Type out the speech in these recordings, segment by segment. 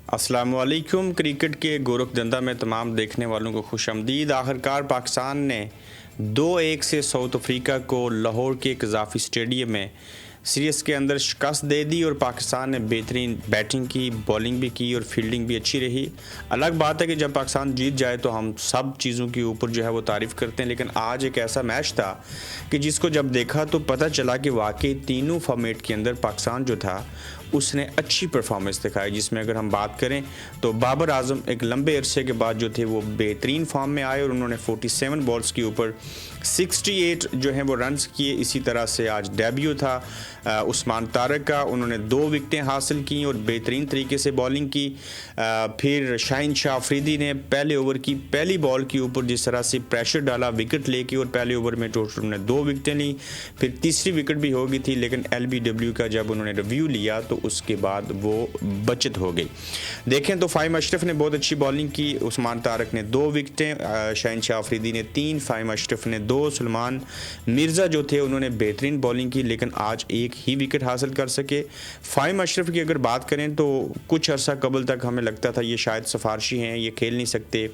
अस्सलामुअलैकुम। क्रिकेट के गोरखधंधा में तमाम देखने वालों को खुशामदीद। आखिरकार पाकिस्तान ने 2-1 से साउथ अफ्रीका को लाहौर के कज़ाफ़ी स्टेडियम में सीरीज़ के अंदर शिकस्त दे दी और पाकिस्तान ने बेहतरीन बैटिंग की, बॉलिंग भी की और फील्डिंग भी अच्छी रही। अलग बात है कि जब पाकिस्तान जीत जाए तो हम सब चीज़ों के ऊपर जो है वो तारीफ़ करते हैं, लेकिन आज एक ऐसा मैच था कि जिसको जब देखा तो पता चला कि वाकई तीनों फॉर्मेट के अंदर पाकिस्तान जो था उसने अच्छी परफॉर्मेंस दिखाई। जिसमें अगर हम बात करें तो बाबर आजम एक लंबे अरसे के बाद जो थे वो बेहतरीन फॉर्म में आए और उन्होंने 47 बॉल्स के ऊपर 68 जो हैं वो रन्स किए। इसी तरह से आज डेब्यू था उस्मान तारक का, उन्होंने 2 विकेटें हासिल की और बेहतरीन तरीके से बॉलिंग की। फिर शाहीन शाह अफरीदी ने पहले ओवर की पहली बॉल के ऊपर जिस तरह से प्रेशर डाला विकेट लेके, और पहले ओवर में टोटल उन्होंने 2 विकेटें ली। फिर तीसरी विकेट भी हो गई थी, लेकिन LBW का जब उन्होंने रिव्यू लिया तो उसके बाद वो बचत हो गई। देखें तो फ़ाहिम अशरफ ने बहुत अच्छी बॉलिंग की, उस्मान तारक ने 2 विकेटें, शाहीन शाह अफरीदी ने 3, फ़ाहिम अशरफ ने 2, सुलेमान मिर्ज़ा जो थे उन्होंने बेहतरीन बॉलिंग की, लेकिन आज एक ही विकेट हासिल कर सके। फ़ाहिम अशरफ की अगर बात करें तो कुछ अर्सा कबल तक हमें लगता था ये शायद सिफारशी हैं, ये खेल नहीं सकते,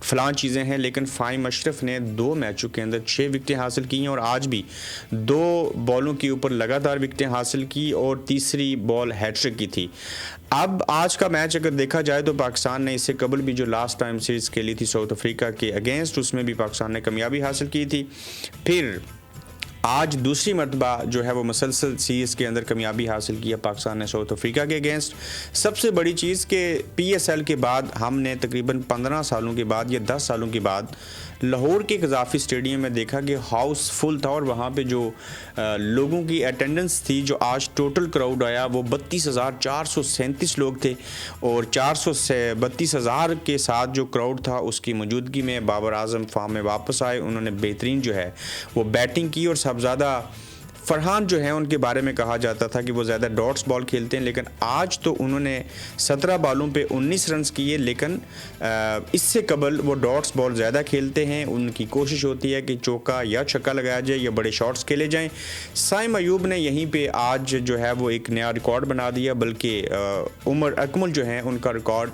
फ़लाँ चीज़ें हैं, लेकिन फ़ाहिम अशरफ ने 2 मैचों के अंदर 6 विकेटें हासिल की हैं और आज भी 2 बॉलों के ऊपर लगातार विकेटें हासिल की और तीसरी बॉल हैट्रिक की थी। अब आज का मैच अगर देखा जाए तो पाकिस्तान ने इससे कबल भी जो लास्ट टाइम सीरीज़ खेली थी साउथ अफ्रीका के अगेंस्ट, उसमें भी पाकिस्तान ने कामयाबी हासिल की थी। फिर आज दूसरी मरतबा जो है वो मुसलसल सीरीज़ के अंदर कामयाबी हासिल किया पाकिस्तान ने साउथ अफ्रीका के अगेंस्ट। सबसे बड़ी चीज़ कि PSL के बाद हमने तकरीबन 15 सालों के बाद या 10 सालों के बाद लाहौर के कज़ाफ़ी स्टेडियम में देखा कि हाउस फुल था और वहाँ पे जो लोगों की अटेंडेंस थी, जो आज टोटल क्राउड आया वो 32,437 लोग थे और 432,000 के साथ जो क्राउड था उसकी मौजूदगी में बाबर आजम फॉर्म में वापस आए। उन्होंने बेहतरीन जो है वो बैटिंग की और सब ज़्यादा फरहान जो है उनके बारे में कहा जाता था कि वो ज़्यादा डॉट्स बॉल खेलते हैं, लेकिन आज तो उन्होंने 17 बॉलों पे 19 रन्स किए, लेकिन इससे कबल वो डॉट्स बॉल ज़्यादा खेलते हैं। उनकी कोशिश होती है कि चौका या छक्का लगाया जाए या बड़े शॉट्स खेले जाएं। साइम अयूब ने यहीं पे आज जो है वो एक नया रिकॉर्ड बना दिया, बल्कि उमर अकमल जो है उनका रिकॉर्ड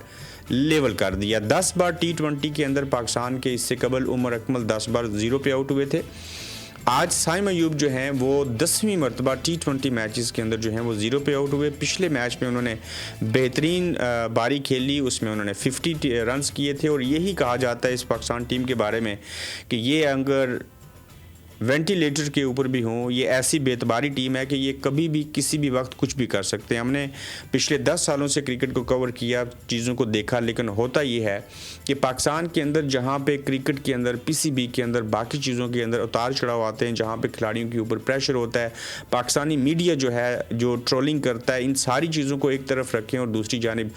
लेवल कर दिया। 10 बार T20 के अंदर पाकिस्तान के, इससे कबल उमर अकमल 10 बार 0 पे आउट हुए थे। आज साइम अयूब जो हैं वो 10वीं मरतबा T20 मैचेस के अंदर जो हैं वो 0 पे आउट हुए। पिछले मैच में उन्होंने बेहतरीन बारी खेली, उसमें उन्होंने 50 रन्स किए थे और यही कहा जाता है इस पाकिस्तान टीम के बारे में कि ये अगर वेंटिलेटर के ऊपर भी हों, ये ऐसी बेतबारी टीम है कि ये कभी भी किसी भी वक्त कुछ भी कर सकते हैं। हमने पिछले 10 सालों से क्रिकेट को कवर किया, चीज़ों को देखा, लेकिन होता ये है कि पाकिस्तान के अंदर जहाँ पे क्रिकेट के अंदर, PCB के अंदर, बाकी चीज़ों के अंदर उतार चढ़ाव आते हैं, जहाँ पे खिलाड़ियों के ऊपर प्रेशर होता है, पाकिस्तानी मीडिया जो है जो ट्रोलिंग करता है, इन सारी चीज़ों को एक तरफ रखें और दूसरी जानिब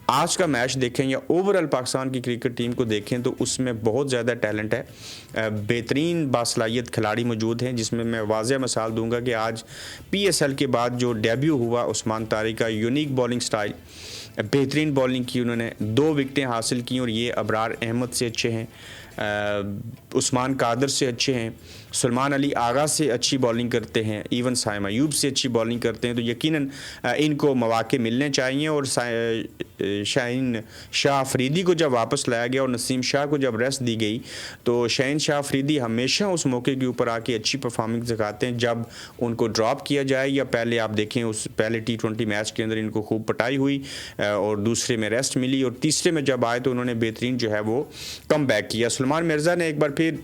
आज का मैच देखें या ओवरऑल पाकिस्तान की क्रिकेट टीम को देखें तो उसमें बहुत ज़्यादा टैलेंट है, बेहतरीन बासलाहियत खिलाड़ी मौजूद हैं। जिसमें मैं वाज़ह मिसाल दूंगा कि आज PSL के बाद जो डेब्यू हुआ उस्मान तारिक का, यूनिक बॉलिंग स्टाइल, बेहतरीन बॉलिंग की, उन्होंने 2 विकेटें हासिल की और ये अबरार अहमद से अच्छे हैं, उस्मान कादर से अच्छे हैं, सुलेमान अली आगा से अच्छी बॉलिंग करते हैं, इवन साइम अयूब से अच्छी बॉलिंग करते हैं। तो यकीनन इनको मौके मिलने चाहिए। और शाहीन शाह अफरीदी को जब वापस लाया गया और नसीम शाह को जब रेस्ट दी गई तो शाहीन शाह अफरीदी हमेशा उस मौके के ऊपर आके अच्छी परफॉर्मेंस दिखाते हैं जब उनको ड्रॉप किया जाए, या पहले आप देखें उस पहले T20 मैच के अंदर इनको खूब पटाई हुई और दूसरे में रेस्ट मिली और तीसरे में जब आए तो उन्होंने बेहतरीन जो है वो कम बैक किया। सुलेमान मिर्ज़ा ने एक बार फिर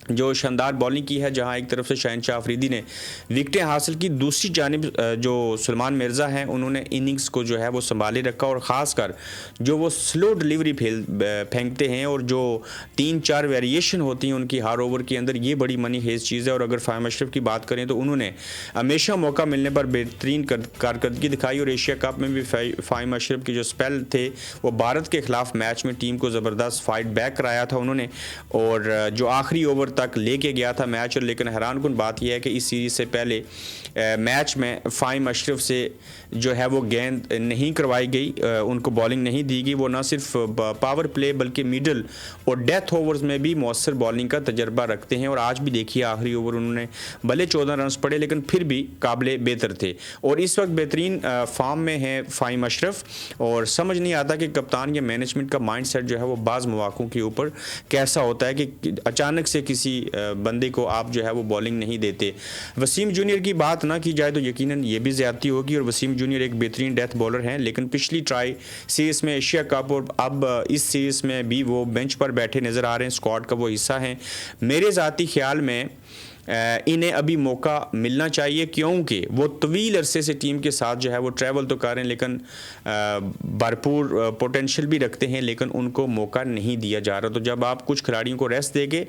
जो शानदार बॉलिंग की है, जहां एक तरफ से शाहीन शाह अफरीदी ने विकेटें हासिल की, दूसरी जानिब जो सुलेमान मिर्ज़ा हैं उन्होंने इनिंग्स को जो है वो संभाले रखा और ख़ासकर जो वो स्लो डिलीवरी फेंकते हैं और जो 3-4 वेरिएशन होती हैं उनकी हर ओवर के अंदर, ये बड़ी मनी हेज़ चीज़ है। और अगर फ़ाहिम अशरफ की बात करें तो उन्होंने हमेशा मौका मिलने पर बेहतरीन कारकर्दगी दिखाई और एशिया कप में भी फ़ाहिम अशरफ के जो स्पेल थे वो भारत के ख़िलाफ़ मैच में टीम को ज़बरदस्त फाइट बैक कराया था उन्होंने। और जो आखिरी ओवर तक लेके गया था मैच। और लेकिन हैरानकुन बात यह है कि इस सीरीज़ से पहले मैच में फ़हीम अशरफ से जो है वो गेंद नहीं करवाई गई, उनको बॉलिंग नहीं दी गई। वो ना सिर्फ पावर प्ले बल्कि मिडल और डेथ ओवर्स में भी मौसर बॉलिंग का तजर्बा रखते हैं। और आज भी देखिए आखिरी ओवर उन्होंने भले 14 रन पड़े लेकिन फिर भी काबिल बेहतर थे। और इस वक्त बेहतरीन फॉर्म में है फ़हीम अशरफ। और समझ नहीं आता कि कप्तान या मैनेजमेंट का माइंडसेट जो है वो बाज़ मौक़ों के ऊपर कैसा होता है कि अचानक से किसी बंदे को आप जो है वो बॉलिंग नहीं देते। वसीम जूनियर की बात ना की जाए तो यकीनन ये भी ज़्यादती होगी। और वसीम जूनियर एक बेहतरीन डेथ बॉलर हैं, लेकिन पिछली ट्राई सीरीज़ में एशिया कप और अब इस सीरीज़ में भी वो बेंच पर बैठे नज़र आ रहे हैं, स्क्वाड का वो हिस्सा हैं। मेरे ज़ाती ख्याल में इन्हें अभी मौका मिलना चाहिए, क्योंकि वो तवील अरसे से टीम के साथ जो है वो ट्रैवल तो कर रहे हैं, लेकिन भरपूर पोटेंशियल भी रखते हैं, लेकिन उनको मौका नहीं दिया जा रहा। तो जब आप कुछ खिलाड़ियों को रेस्ट देंगे,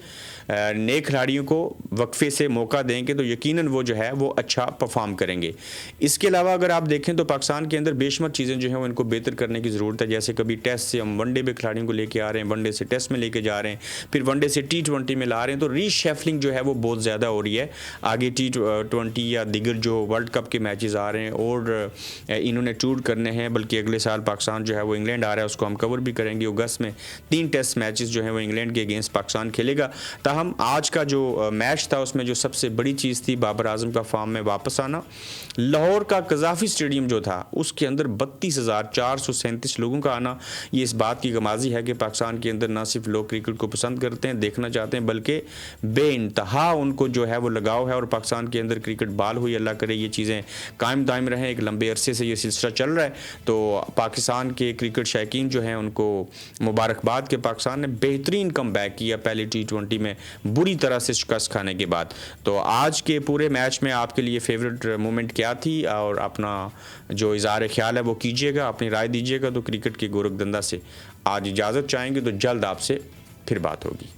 नए खिलाड़ियों को वक्फे से मौका देंगे, तो यकीनन वो जो है वो अच्छा परफॉर्म करेंगे। इसके अलावा अगर आप देखें तो पाकिस्तान के अंदर बेशुमार चीज़ें जो हैं वो इनको बेहतर करने की ज़रूरत है। जैसे कभी टेस्ट से हम वनडे में खिलाड़ियों को लेके आ रहे हैं, वनडे से टेस्ट में लेके जा रहे हैं, फिर वनडे से T20 में ला रहे हैं। तो रीशेफलिंग जो है वो बहुत ज़्यादा हो रही है। आगे T20 या दीगर जो वर्ल्ड कप के मैचेस आ रहे हैं और इन्होंने टूर करने हैं, बल्कि अगले साल पाकिस्तान जो है वो इंग्लैंड आ रहा है, उसको हम कवर भी करेंगे। अगस्त में 3 टेस्ट मैचेस जो हैं वो इंग्लैंड के अगेंस्ट पाकिस्तान खेलेगा। ताहम आज का जो मैच था उसमें जो सबसे बड़ी चीज़ थी बाबर आजम का फॉर्म में वापस आना। लाहौर का कज़ाफ़ी स्टेडियम जो था उसके अंदर 32,437 लोगों का आना, ये इस बात की गमाजी है कि पाकिस्तान के अंदर ना सिर्फ लोग क्रिकेट को पसंद करते हैं, देखना चाहते हैं, बल्कि बेइंतहा उनको जो है वो लगाव है। और पाकिस्तान के अंदर क्रिकेट बाल हुई, अल्लाह करे ये चीज़ें कायम दायम रहें। एक लंबे अरसे से ये सिलसिला चल रहा है, तो पाकिस्तान के क्रिकेट शौकीन जो हैं उनको मुबारकबाद कि पाकिस्तान ने बेहतरीन कम बैक किया पहले T20 में बुरी तरह से शिकस्त खाने के बाद। तो आज के पूरे मैच में आपके लिए फेवरेट मोमेंट क्या थी, और अपना जो इज़हार ख्याल है वो कीजिएगा, अपनी राय दीजिएगा। तो क्रिकेट के गोरखधंधा से आज इजाज़त चाहेंगे, तो जल्द आपसे फिर बात होगी।